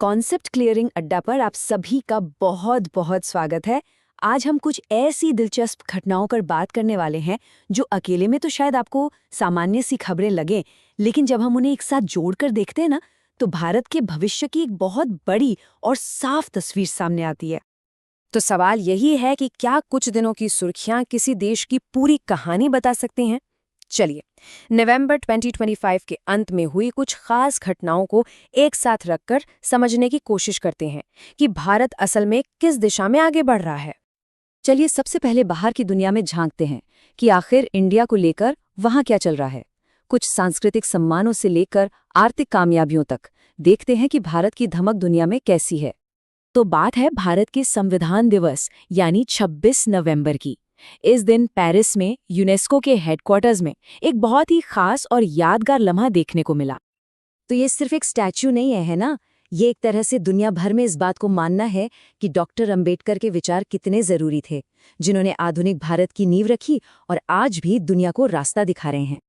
Concept clearing अड्डा पर आप सभी का बहुत बहुत स्वागत है। आज हम कुछ ऐसी दिलचस्प घटनाओं पर बात करने वाले हैं जो अकेले में तो शायद आपको सामान्य सी खबरें लगें, लेकिन जब हम उन्हें एक साथ जोड़कर देखते हैं ना, तो भारत के भविष्य की एक बहुत बड़ी और साफ तस्वीर सामने आती है। तो सवाल यही है कि क्या कुछ दिनों की सुर्खियां किसी देश की पूरी कहानी बता सकती हैं? चलिए, नवंबर 2025 के अंत में हुई कुछ खास घटनाओं को एक साथ रखकर समझने की कोशिश करते हैं कि भारत असल में किस दिशा में आगे बढ़ रहा है। चलिए सबसे पहले बाहर की दुनिया में झांकते हैं कि आखिर इंडिया को लेकर वहाँ क्या चल रहा है। कुछ सांस्कृतिक सम्मानों से लेकर आर्थिक कामयाबियों तक देखते हैं कि भारत की धमक दुनिया में कैसी है। तो बात है भारत के संविधान दिवस यानी 26 नवंबर की। इस दिन पेरिस में यूनेस्को के हेडक्वार्टर्स में एक बहुत ही खास और यादगार लम्हा देखने को मिला। तो ये सिर्फ एक स्टैच्यू नहीं है ना, ये एक तरह से दुनिया भर में इस बात को मानना है कि डॉक्टर अंबेडकर के विचार कितने जरूरी थे, जिन्होंने आधुनिक भारत की नींव रखी और आज भी दुनिया को रास्ता दिखा रहे हैं।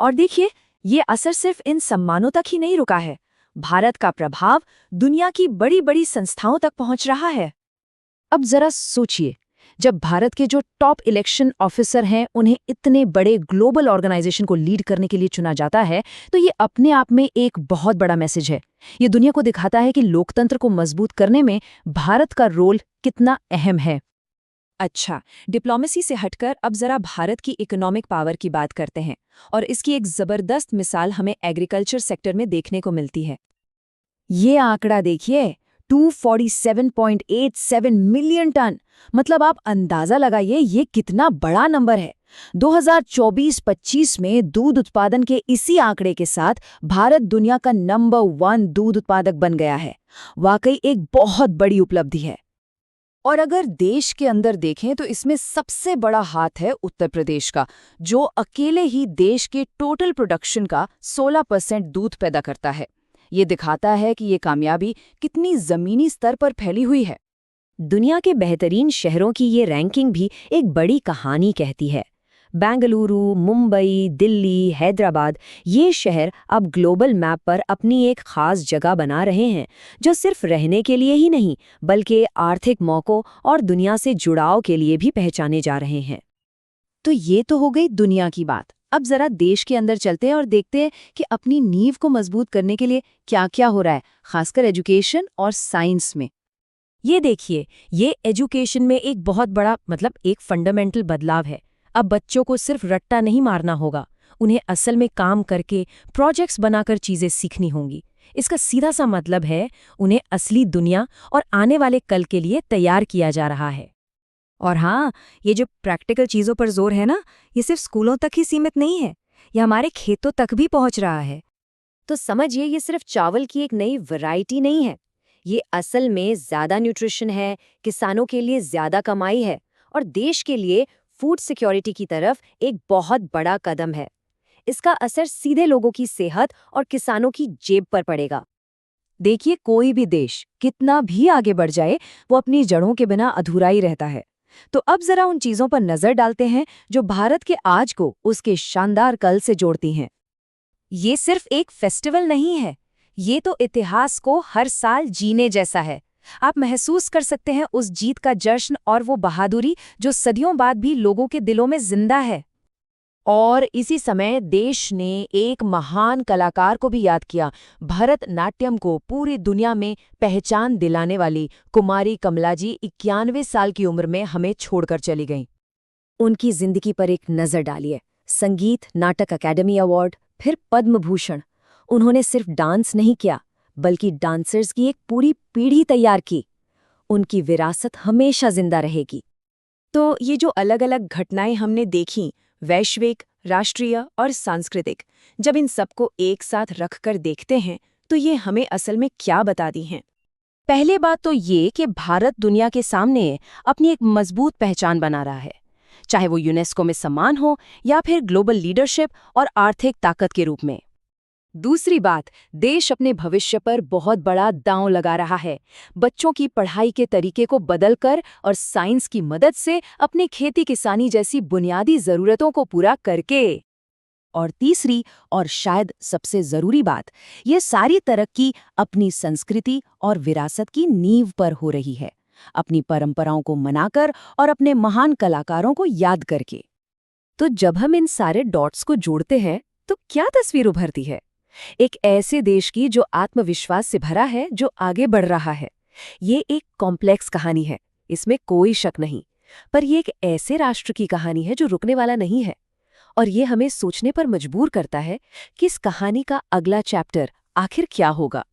और देखिए, ये असर सिर्फ इन सम्मानों तक ही नहीं रुका है। भारत का प्रभाव दुनिया की बड़ी बड़ी संस्थाओं तक पहुंच रहा है। अब जरा सोचिए, जब भारत के जो टॉप इलेक्शन ऑफिसर हैं उन्हें इतने बड़े ग्लोबल ऑर्गेनाइजेशन को लीड करने के लिए चुना जाता है, तो ये अपने आप में एक बहुत बड़ा मैसेज है। ये दुनिया को दिखाता है कि लोकतंत्र को मजबूत करने में भारत का रोल कितना अहम है। अच्छा, डिप्लोमेसी से हटकर अब जरा भारत की इकोनॉमिक पावर की बात करते हैं, और इसकी एक जबरदस्त मिसाल हमें एग्रीकल्चर सेक्टर में देखने को मिलती है। ये आंकड़ा देखिए, 247.87 मिलियन टन। मतलब आप अंदाजा लगाइए ये कितना बड़ा नंबर है। 2024-25 में दूध उत्पादन के इसी आंकड़े के साथ भारत दुनिया का नंबर 1 दूध उत्पादक बन गया है। वाकई एक बहुत बड़ी उपलब्धि है। और अगर देश के अंदर देखें तो इसमें सबसे बड़ा हाथ है उत्तर प्रदेश का, जो अकेले ही देश के टोटल प्रोडक्शन का 16% दूध पैदा करता है। ये दिखाता है कि ये कामयाबी कितनी जमीनी स्तर पर फैली हुई है। दुनिया के बेहतरीन शहरों की ये रैंकिंग भी एक बड़ी कहानी कहती है। बेंगलुरु, मुंबई, दिल्ली, हैदराबाद, ये शहर अब ग्लोबल मैप पर अपनी एक खास जगह बना रहे हैं, जो सिर्फ रहने के लिए ही नहीं बल्कि आर्थिक मौकों और दुनिया से जुड़ाव के लिए भी पहचाने जा रहे हैं। तो ये तो हो गई दुनिया की बात। अब जरा देश के अंदर चलते हैं और देखते हैं कि अपनी नींव को मजबूत करने के लिए क्या-क्या हो रहा है, खासकर एजुकेशन और साइंस में। ये देखिए, ये एजुकेशन में एक बहुत बड़ा एक फंडामेंटल बदलाव है। अब बच्चों को सिर्फ रट्टा नहीं मारना होगा, उन्हें असल में काम करके प्रोजेक्ट्स बनाकर चीजें सीखनी होंगी। इसका सीधा सा मतलब है उन्हें असली दुनिया और आने वाले कल के लिए तैयार किया जा रहा है। और हाँ, ये जो प्रैक्टिकल चीज़ों पर जोर है ना, ये सिर्फ स्कूलों तक ही सीमित नहीं है, ये हमारे खेतों तक भी पहुंच रहा है। तो समझिए, ये सिर्फ चावल की एक नई वैरायटी नहीं है, ये असल में ज़्यादा न्यूट्रिशन है, किसानों के लिए ज़्यादा कमाई है और देश के लिए फूड सिक्योरिटी की तरफ एक बहुत बड़ा कदम है। इसका असर सीधे लोगों की सेहत और किसानों की जेब पर पड़ेगा। देखिए, कोई भी देश कितना भी आगे बढ़ जाए, वो अपनी जड़ों के बिना अधूरा ही रहता है। तो अब जरा उन चीजों पर नजर डालते हैं जो भारत के आज को उसके शानदार कल से जोड़ती हैं। ये सिर्फ एक फेस्टिवल नहीं है, ये तो इतिहास को हर साल जीने जैसा है। आप महसूस कर सकते हैं उस जीत का जश्न और वो बहादुरी जो सदियों बाद भी लोगों के दिलों में जिंदा है। और इसी समय देश ने एक महान कलाकार को भी याद किया, भरतनाट्यम को पूरी दुनिया में पहचान दिलाने वाली कुमारी कमला जी 91 साल की उम्र में हमें छोड़कर चली गईं। उनकी जिंदगी पर एक नज़र डालिए। संगीत नाटक अकेडमी अवार्ड, फिर पद्म भूषण। उन्होंने सिर्फ डांस नहीं किया, बल्कि डांसर्स की एक पूरी पीढ़ी तैयार की। उनकी विरासत हमेशा जिंदा रहेगी। तो ये जो अलग अलग घटनाएं हमने देखीं, वैश्विक, राष्ट्रीय और सांस्कृतिक, जब इन सबको एक साथ रखकर देखते हैं तो ये हमें असल में क्या बताती हैं? पहले बात तो ये कि भारत दुनिया के सामने अपनी एक मजबूत पहचान बना रहा है, चाहे वो यूनेस्को में सम्मान हो या फिर ग्लोबल लीडरशिप और आर्थिक ताकत के रूप में। दूसरी बात, देश अपने भविष्य पर बहुत बड़ा दांव लगा रहा है। बच्चों की पढ़ाई के तरीके को बदलकर और साइंस की मदद से अपने खेती किसानी जैसी बुनियादी जरूरतों को पूरा करके और तीसरी और शायद सबसे जरूरी बात, ये सारी तरक्की अपनी संस्कृति और विरासत की नींव पर हो रही है, अपनी परंपराओं को मनाकर और अपने महान कलाकारों को याद करके। तो जब हम इन सारे डॉट्स को जोड़ते हैं तो क्या तस्वीर उभरती है? एक ऐसे देश की जो आत्मविश्वास से भरा है, जो आगे बढ़ रहा है। ये एक कॉम्प्लेक्स कहानी है, इसमें कोई शक नहीं। पर ये एक ऐसे राष्ट्र की कहानी है जो रुकने वाला नहीं है। और ये हमें सोचने पर मजबूर करता है कि इस कहानी का अगला चैप्टर आखिर क्या होगा।